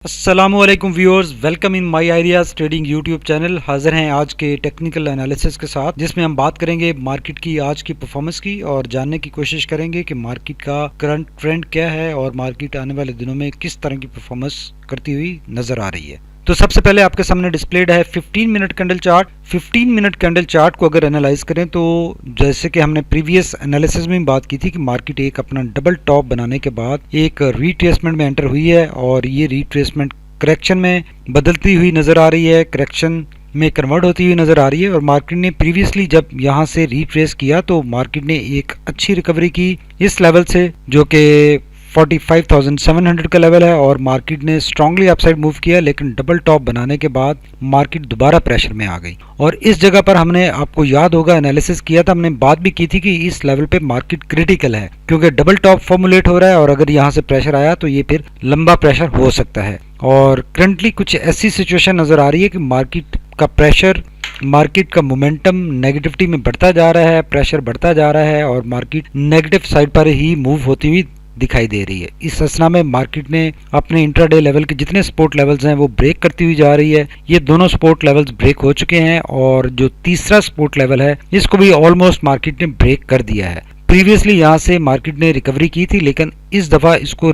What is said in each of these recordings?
अस्सलामुअलैकुम viewers, welcome in my ideas trading YouTube channel. हाजिर हैं आज के टेक्निकल एनालिसिस के साथ, जिसमें हम बात करेंगे मार्केट की आज की परफॉर्मेंस की और जानने की कोशिश करेंगे कि मार्केट का करंट ट्रेंड क्या है और मार्केट आने वाले दिनों में किस तरह की परफॉर्मेंस करती हुई नजर आ रही है। तो सबसे पहले आपके सामने डिस्प्लेड है 15 minute candle chart. 15 minute candle chart को अगर एनालाइज करें तो जैसे कि हमने प्रीवियस एनालिसिस में बात की थी कि मार्केट एक अपना डबल टॉप बनाने के बाद एक रीट्रेसमेंट में एंटर हुई है और ये रीट्रेसमेंट करेक्शन में बदलती हुई नजर आ रही है, करेक्शन में कन्वर्ट होती हुई नजर आ रही है। और मार्केट ने प्रीवियसली जब यहाँ से रीट्रेस किया तो मार्केट ने एक अच्छी रिकवरी की इस लेवल से, जो कि 45,700 का लेवल है, और मार्केट ने स्ट्रांगली अपसाइड मूव किया, लेकिन डबल टॉप बनाने के बाद मार्केट दोबारा प्रेशर में आ गई। और इस जगह पर हमने, आपको याद होगा, एनालिसिस किया था, हमने बात भी की थी कि इस लेवल पे मार्केट क्रिटिकल है, क्योंकि डबल टॉप फॉर्मुलेट हो रहा है और अगर यहाँ से प्रेशर आया तो ये फिर लंबा प्रेशर हो सकता है। और करंटली कुछ ऐसी सिचुएशन नजर आ रही है कि मार्केट का प्रेशर, मार्केट का मोमेंटम नेगेटिविटी में बढ़ता जा रहा है, प्रेशर बढ़ता जा रहा है और मार्केट नेगेटिव साइड पर ही मूव होती हुई दिखाई दे रही है। इस असना में मार्केट ने अपने इंट्राडे लेवल के जितने सपोर्ट लेवल्स हैं वो ब्रेक करती हुई जा रही है। ये दोनों सपोर्ट लेवल्स ब्रेक हो चुके हैं और जो तीसरा सपोर्ट लेवल है इसको भी ऑलमोस्ट मार्केट ने ब्रेक कर दिया है। प्रीवियसली यहाँ से मार्केट ने रिकवरी की थी, लेकिन इस दफा इसको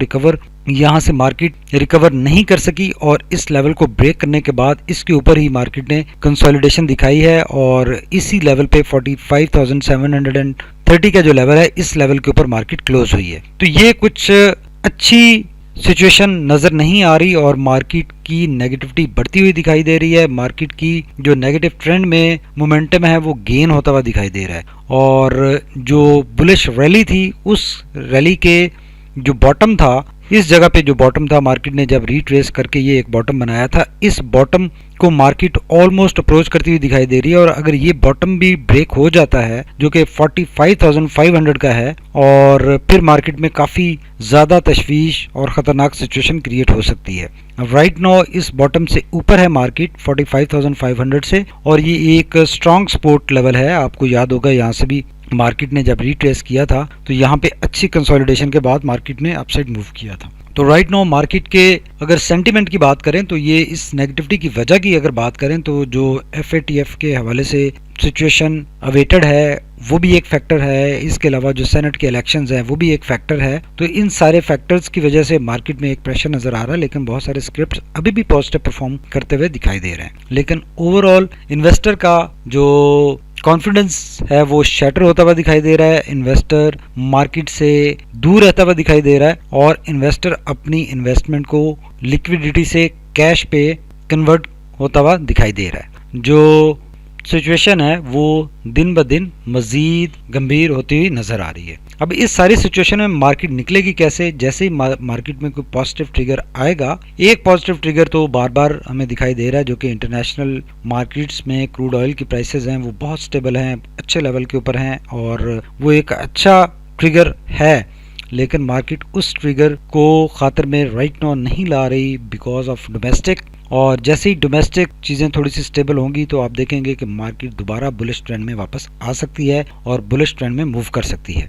यहाँ से मार्केट रिकवर नहीं कर सकी और इस लेवल को ब्रेक करने के बाद इसके ऊपर ही मार्केट ने कंसोलिडेशन दिखाई है और इसी लेवल पे 45,730 का जो लेवल है, इस लेवल के ऊपर मार्केट क्लोज हुई है। तो ये कुछ अच्छी सिचुएशन नजर नहीं आ रही और मार्केट की नेगेटिविटी बढ़ती हुई दिखाई दे रही है। मार्केट की जो नेगेटिव ट्रेंड में मोमेंटम है वो गेन होता हुआ दिखाई दे रहा है और जो बुलिश रैली थी उस रैली के जो बॉटम था, इस जगह पे जो बॉटम था, मार्केट ने जब रिट्रेस करके ये एक बॉटम बनाया था, इस बॉटम को मार्केट ऑलमोस्ट अप्रोच करती हुई दिखाई दे रही है। और अगर ये बॉटम भी ब्रेक हो जाता है जो कि 45,500 का है, और फिर मार्केट में काफ़ी ज़्यादा तशवीश और ख़तरनाक सिचुएशन क्रिएट हो सकती है। राइट नाउ इस बॉटम से ऊपर है मार्केट 45,500 से, और ये एक स्ट्रॉन्ग सपोर्ट लेवल है। आपको याद होगा यहाँ से भी मार्केट ने जब रिट्रेस किया था तो यहाँ पे अच्छी कंसोलिडेशन के बाद मार्केट ने अपसाइड मूव किया था। तो राइट नाउ मार्केट के अगर सेंटीमेंट की बात करें तो ये इस नेगेटिविटी की वजह की अगर बात करें तो जो FATF के हवाले से सिचुएशन अवेटेड है वो भी एक फैक्टर है, इसके अलावा जो सेनेट के इलेक्शंस हैं वो भी एक फैक्टर है। तो इन सारे फैक्टर्स की वजह से मार्केट में एक प्रेशर नजर आ रहा है, लेकिन बहुत सारे स्क्रिप्ट्स अभी भी पॉजिटिव परफॉर्म करते हुए दिखाई दे रहे हैं। लेकिन ओवरऑल इन्वेस्टर का जो कॉन्फिडेंस है वो शैटर होता हुआ दिखाई दे रहा है, इन्वेस्टर मार्केट से दूर रहता हुआ दिखाई दे रहा है और इन्वेस्टर अपनी इन्वेस्टमेंट को लिक्विडिटी से कैश पे कन्वर्ट होता हुआ दिखाई दे रहा है। जो सिचुएशन है वो दिन ब दिन मजीद गंभीर होती हुई नजर आ रही है। अब इस सारी सिचुएशन में मार्केट निकलेगी कैसे? जैसे ही मार्केट में कोई पॉजिटिव ट्रिगर आएगा, एक पॉजिटिव ट्रिगर तो बार बार हमें दिखाई दे रहा है, जो कि इंटरनेशनल मार्केट्स में क्रूड ऑयल की प्राइसेस हैं वो बहुत स्टेबल हैं, अच्छे लेवल के ऊपर हैं और वो एक अच्छा ट्रिगर है। लेकिन मार्केट उस ट्रिगर को खातिर में राइट नाउ नहीं ला रही बिकॉज ऑफ डोमेस्टिक, और जैसे ही डोमेस्टिक चीज़ें थोड़ी सी स्टेबल होंगी तो आप देखेंगे कि मार्केट दोबारा बुलिश ट्रेंड में वापस आ सकती है और बुलिश ट्रेंड में मूव कर सकती है।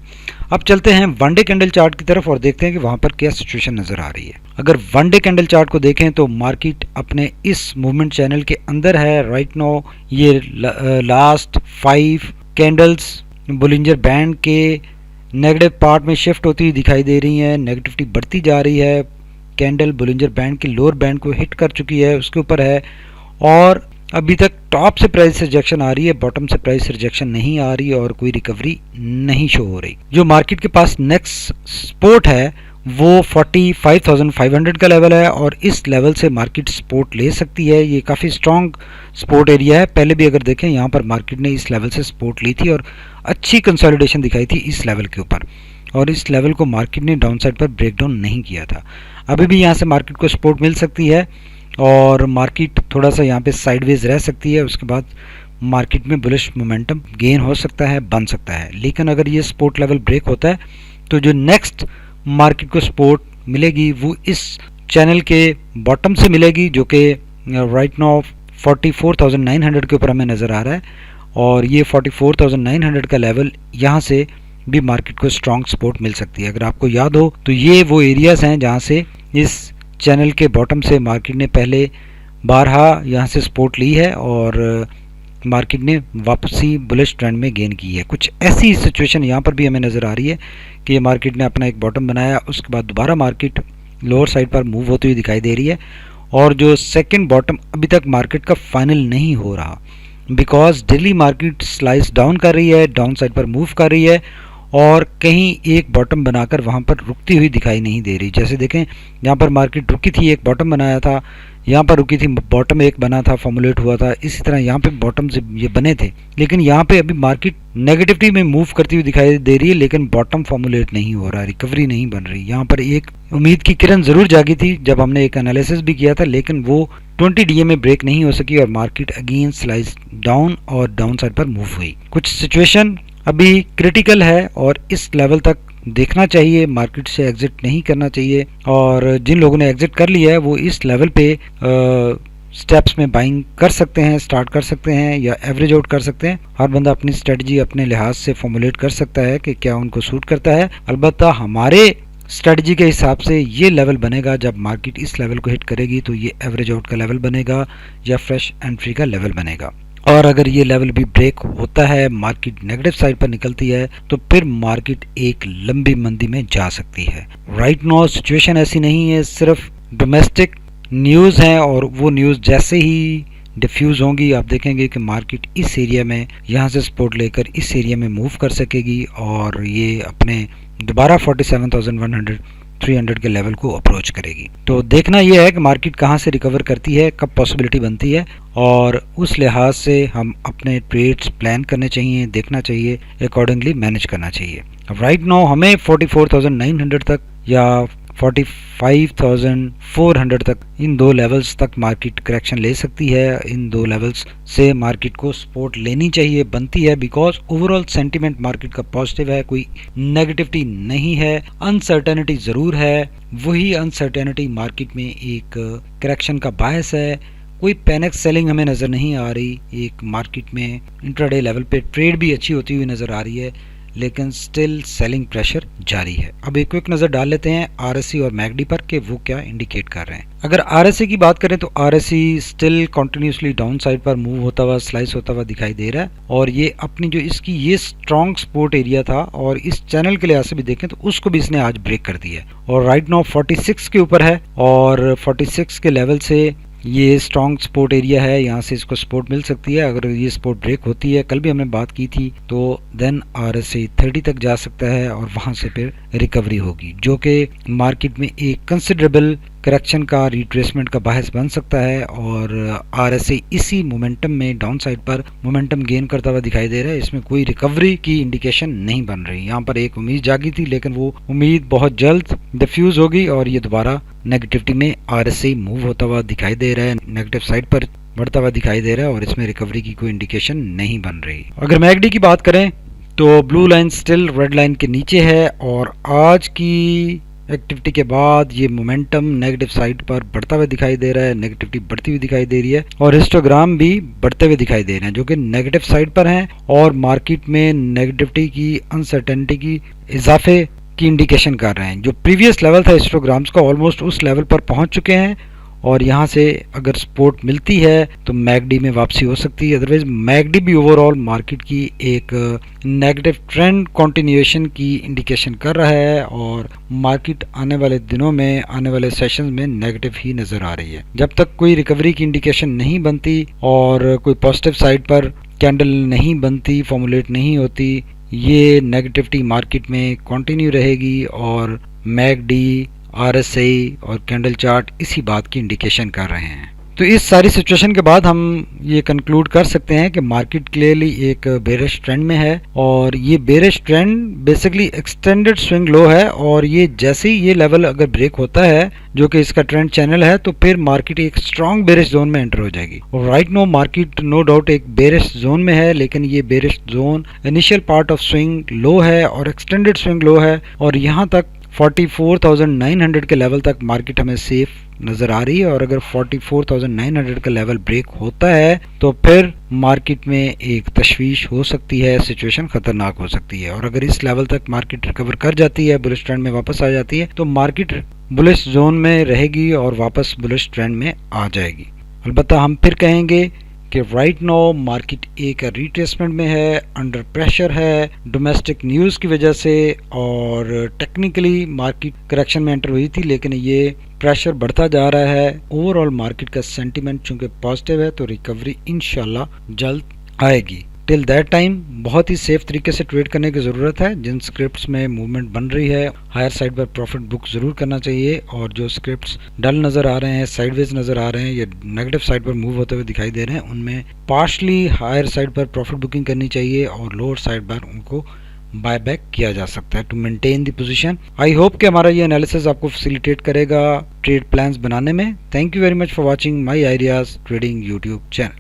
अब चलते हैं वन डे कैंडल चार्ट की तरफ और देखते हैं कि वहाँ पर क्या सिचुएशन नज़र आ रही है। अगर वन डे कैंडल चार्ट को देखें तो मार्केट अपने इस मूवमेंट चैनल के अंदर है राइट नाउ। ये लास्ट 5 कैंडल्स बोलिंजर बैंड के नेगेटिव पार्ट में शिफ्ट होती हुई दिखाई दे रही हैं, नेगेटिविटी बढ़ती जा रही है। कैंडल बोलिंजर बैंड के लोअर बैंड को हिट कर चुकी है, उसके ऊपर है, और अभी तक टॉप से प्राइस रिजेक्शन आ रही है, बॉटम से प्राइस रिजेक्शन नहीं आ रही और कोई रिकवरी नहीं शो हो रही। जो मार्केट के पास नेक्स्ट सपोर्ट है वो 45,500 का लेवल है और इस लेवल से मार्केट सपोर्ट ले सकती है। ये काफ़ी स्ट्रॉन्ग सपोर्ट एरिया है। पहले भी अगर देखें यहाँ पर मार्केट ने इस लेवल से सपोर्ट ली थी और अच्छी कंसोलिडेशन दिखाई थी इस लेवल के ऊपर, और इस लेवल को मार्केट ने डाउन साइड पर ब्रेक डाउन नहीं किया था। अभी भी यहाँ से मार्केट को सपोर्ट मिल सकती है और मार्केट थोड़ा सा यहाँ पे साइडवेज रह सकती है, उसके बाद मार्केट में बुलिश मोमेंटम गेन हो सकता है, बन सकता है। लेकिन अगर ये सपोर्ट लेवल ब्रेक होता है तो जो नेक्स्ट मार्केट को सपोर्ट मिलेगी वो इस चैनल के बॉटम से मिलेगी, जो कि राइट नाउ 44,900 के ऊपर हमें नज़र आ रहा है, और ये 44,900 का लेवल यहाँ से भी मार्केट को स्ट्रॉन्ग सपोर्ट मिल सकती है। अगर आपको याद हो तो ये वो एरियाज हैं जहाँ से इस चैनल के बॉटम से मार्केट ने पहले बारहा यहाँ से सपोर्ट ली है और मार्केट ने वापसी बुलिश ट्रेंड में गेन की है। कुछ ऐसी सिचुएशन यहाँ पर भी हमें नज़र आ रही है कि ये मार्केट ने अपना एक बॉटम बनाया, उसके बाद दोबारा मार्केट लोअर साइड पर मूव होती हुई दिखाई दे रही है और जो सेकंड बॉटम अभी तक मार्केट का फाइनल नहीं हो रहा, because daily market slice down कर रही है, डाउन साइड पर मूव कर रही है और कहीं एक बॉटम बनाकर वहाँ पर रुकती हुई दिखाई नहीं दे रही। जैसे देखें यहाँ पर मार्केट रुकी थी, एक बॉटम बनाया था, यहाँ पर रुकी थी, बॉटम एक बना था, फॉर्मुलेट हुआ था, इसी तरह यहाँ पे बॉटम से ये बने थे, लेकिन यहाँ पे अभी मार्केट नेगेटिविटी में मूव करती हुई दिखाई दे रही है, लेकिन बॉटम फॉर्मुलेट नहीं हो रहा, रिकवरी नहीं बन रही। यहाँ पर एक उम्मीद की किरण जरूर जागी थी जब हमने एक एनालिसिस भी किया था, लेकिन वो 20 DA में ब्रेक नहीं हो सकी और मार्केट अगेन स्लाइस डाउन और डाउन साइड पर मूव हुई। कुछ सिचुएशन अभी क्रिटिकल है और इस लेवल तक देखना चाहिए, मार्केट से एग्जिट नहीं करना चाहिए और जिन लोगों ने एग्जिट कर लिया है वो इस लेवल पे स्टेप्स में बाइंग कर सकते हैं, स्टार्ट कर सकते हैं या एवरेज आउट कर सकते हैं। हर बंदा अपनी स्ट्रेटजी अपने लिहाज से फॉर्मुलेट कर सकता है कि क्या उनको सूट करता है। अलबत्ता हमारे स्ट्रेटजी के हिसाब से ये लेवल बनेगा, जब मार्केट इस लेवल को हिट करेगी तो ये एवरेज आउट का लेवल बनेगा या फ्रेश एंट्री का लेवल बनेगा। और अगर ये लेवल भी ब्रेक होता है, मार्केट नेगेटिव साइड पर निकलती है, तो फिर मार्केट एक लंबी मंदी में जा सकती है। राइट नाउ सिचुएशन ऐसी नहीं है, सिर्फ डोमेस्टिक न्यूज़ हैं और वो न्यूज़ जैसे ही डिफ्यूज़ होंगी आप देखेंगे कि मार्केट इस एरिया में यहाँ से सपोर्ट लेकर इस एरिया में मूव कर सकेगी और ये अपने दोबारा 47,100 300 के लेवल को अप्रोच करेगी। तो देखना यह है कि मार्केट कहां से रिकवर करती है, कब पॉसिबिलिटी बनती है और उस लिहाज से हम अपने ट्रेड्स प्लान करने चाहिए, देखना चाहिए, अकॉर्डिंगली मैनेज करना चाहिए। राइट नाउ हमें 44,900 तक या 45,400 तक, इन दो लेवल्स तक मार्केट करेक्शन ले सकती है। इन दो लेवल्स से मार्केट को सपोर्ट लेनी चाहिए, बनती है, बिकॉज ओवरऑल सेंटीमेंट मार्केट का पॉजिटिव है, कोई नेगेटिविटी नहीं है। अनसर्टेनिटी ज़रूर है, वही अनसर्टेनिटी मार्केट में एक करेक्शन का बायस है। कोई पैनिक सेलिंग हमें नज़र नहीं आ रही, एक मार्केट में इंट्राडे लेवल पे ट्रेड भी अच्छी होती हुई नज़र आ रही है, लेकिन स्टिल सेलिंग प्रेशर जारी है। अब एक क्विक नज़र डाल लेते हैं आरएससी और मैकडी पर कि वो क्या इंडिकेट कर रहे हैं। अगर आरएससी की बात करें तो RSC still continuously down side पर मूव होता हुआ, स्लाइस होता हुआ दिखाई दे रहा है और ये अपनी जो इसकी ये स्ट्रॉन्ग सपोर्ट एरिया था और इस चैनल के लिहाज से भी देखें तो उसको भी इसने आज ब्रेक कर दिया है और राइट नाउ 46 के ऊपर है और 46 के लेवल से ये स्ट्रॉन्ग सपोर्ट एरिया है, यहाँ से इसको सपोर्ट मिल सकती है। अगर ये सपोर्ट ब्रेक होती है, कल भी हमने बात की थी, तो देन आरएससी 30 तक जा सकता है और वहाँ से फिर रिकवरी होगी, जो कि मार्केट में एक कंसिडरेबल करेक्शन का, रिट्रेसमेंट का बायस बन सकता है और आरएससी इसी मोमेंटम में डाउन साइड पर मोमेंटम गेन करता हुआ दिखाई दे रहा है। इसमें कोई रिकवरी की इंडिकेशन नहीं बन रही। यहाँ पर एक उम्मीद जागी थी, लेकिन वो उम्मीद बहुत जल्द डिफ्यूज होगी और ये दोबारा नेगेटिविटी में आरएससी मूव होता हुआ दिखाई दे रहा है, नेगेटिव साइड पर बढ़ता हुआ दिखाई दे रहा है और इसमें रिकवरी की कोई इंडिकेशन नहीं बन रही। अगर मैकडी की बात करें तो blue line still red line के नीचे है और आज की एक्टिविटी के बाद ये मोमेंटम नेगेटिव साइड पर बढ़ता हुआ दिखाई दे रहा है, नेगेटिविटी बढ़ती हुई दिखाई दे रही है और हिस्टोग्राम भी बढ़ते हुए दिखाई दे रहे हैं, जो कि नेगेटिव साइड पर हैं और मार्केट में नेगेटिविटी की, अनसर्टेनिटी की इजाफे की इंडिकेशन कर रहे हैं। जो प्रीवियस लेवल था हिस्टोग्राम्स का, ऑलमोस्ट उस लेवल पर पहुंच चुके हैं और यहाँ से अगर सपोर्ट मिलती है तो मैकडी में वापसी हो सकती है। अदरवाइज मैकडी भी ओवरऑल मार्केट की एक नेगेटिव ट्रेंड कंटिन्यूएशन की इंडिकेशन कर रहा है और मार्केट आने वाले दिनों में, आने वाले सेशंस में नेगेटिव ही नज़र आ रही है। जब तक कोई रिकवरी की इंडिकेशन नहीं बनती और कोई पॉजिटिव साइड पर कैंडल नहीं बनती, फॉर्मुलेट नहीं होती, ये नेगेटिविटी मार्केट में कंटिन्यू रहेगी और मैकडी, आरएसआई और कैंडल चार्ट इसी बात की इंडिकेशन कर रहे हैं। तो इस सारी सिचुएशन के बाद हम ये कंक्लूड कर सकते हैं कि मार्केट क्लियरली एक बेरिश ट्रेंड में है और ये bearish trend basically extended swing low है और ये जैसे ही ये लेवल अगर ब्रेक होता है, जो कि इसका ट्रेंड चैनल है, तो फिर मार्केट एक स्ट्रॉन्ग बेरिश जोन में एंटर हो जाएगी। और right now market no doubt एक बेरिश जोन में है, लेकिन ये bearish zone initial part of swing low है और एक्सटेंडेड स्विंग लो है और यहाँ तक 44,900 के लेवल तक मार्केट हमें सेफ नज़र आ रही है और अगर 44,900 का लेवल ब्रेक होता है तो फिर मार्केट में एक तशवीश हो सकती है, सिचुएशन खतरनाक हो सकती है। और अगर इस लेवल तक मार्केट रिकवर कर जाती है, बुलिश ट्रेंड में वापस आ जाती है, तो मार्केट बुलिश जोन में रहेगी और वापस बुलिश ट्रेंड में आ जाएगी। अलबत्ता हम फिर कहेंगे कि राइट नाउ मार्केट एक रिट्रेसमेंट में है, अंडर प्रेशर है डोमेस्टिक न्यूज़ की वजह से, और टेक्निकली मार्केट करेक्शन में एंटर हुई थी, लेकिन ये प्रेशर बढ़ता जा रहा है। ओवरऑल मार्केट का सेंटीमेंट चूंकि पॉजिटिव है तो रिकवरी इंशाल्लाह जल्द आएगी। टिल दैट टाइम बहुत ही सेफ तरीके से ट्रेड करने की ज़रूरत है। जिन स्क्रिप्ट्स में मूवमेंट बन रही है हायर साइड पर प्रॉफिट बुक ज़रूर करना चाहिए, और जो स्क्रिप्ट्स डल नज़र आ रहे हैं, साइडवेज नज़र आ रहे हैं या नेगेटिव साइड पर मूव होते हुए दिखाई दे रहे हैं, उनमें पार्शली हायर साइड पर प्रॉफिट बुकिंग करनी चाहिए और लोअर साइड पर उनको बाय बैक किया जा सकता है to maintain the position. I hope कि हमारा ये एनालिसिस आपको फैसिलिटेट करेगा ट्रेड प्लान्स बनाने में। Thank you very much for watching my ideas trading YouTube channel.